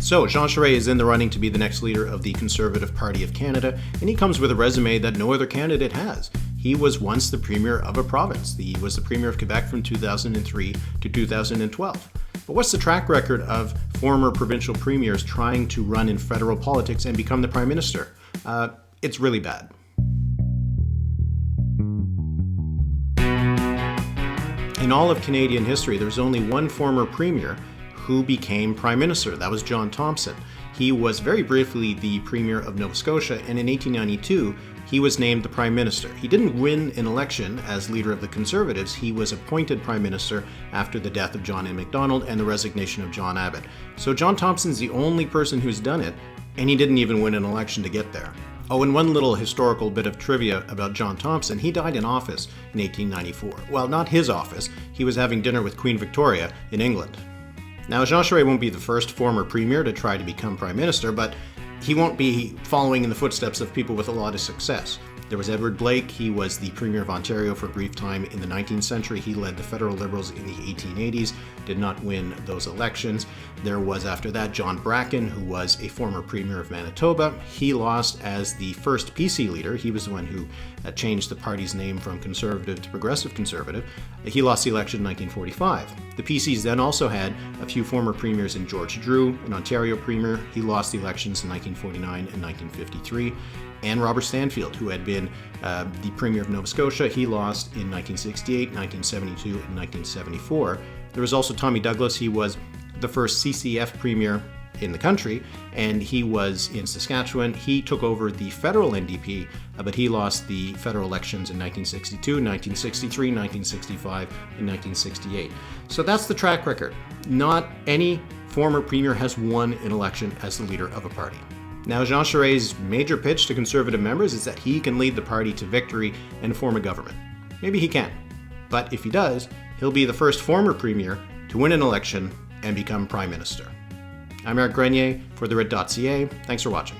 So, Jean Charest is in the running to be the next leader of the Conservative Party of Canada, and he comes with a resume that no other candidate has. He was once the premier of a province. He was the premier of Quebec from 2003 to 2012. But what's the track record of former provincial premiers trying to run in federal politics and become the prime minister? It's really bad. In all of Canadian history, there's only one former premier who became prime minister. That was John Thompson. He was very briefly the premier of Nova Scotia, and in 1892, he was named the prime minister. He didn't win an election as leader of the Conservatives. He was appointed prime minister after the death of John A. Macdonald and the resignation of John Abbott. So John Thompson's the only person who's done it, and he didn't even win an election to get there. Oh, and one little historical bit of trivia about John Thompson. He died in office in 1894. Well, not his office. He was having dinner with Queen Victoria in England. Now, Jean Charest won't be the first former premier to try to become prime minister, but he won't be following in the footsteps of people with a lot of success. There was Edward Blake. He was the premier of Ontario for a brief time in the 19th century. He led the federal Liberals in the 1880s, did not win those elections. There was, after that, John Bracken, who was a former premier of Manitoba. He lost as the first PC leader. He was the one who changed the party's name from Conservative to Progressive Conservative. He lost the election in 1945. The PCs then also had a few former premiers in George Drew, an Ontario premier. He lost the elections in 1949 and 1953. And Robert Stanfield, who had been the premier of Nova Scotia, he lost in 1968, 1972, and 1974. There was also Tommy Douglas. He was the first CCF premier in the country, and he was in Saskatchewan. He took over the federal NDP, but he lost the federal elections in 1962, 1963, 1965, and 1968. So that's the track record. Not any former premier has won an election as the leader of a party. Now, Jean Charest's major pitch to Conservative members is that he can lead the party to victory and form a government. Maybe he can. But if he does, he'll be the first former premier to win an election and become prime minister. I'm Eric Grenier for TheRed.ca. Thanks for watching.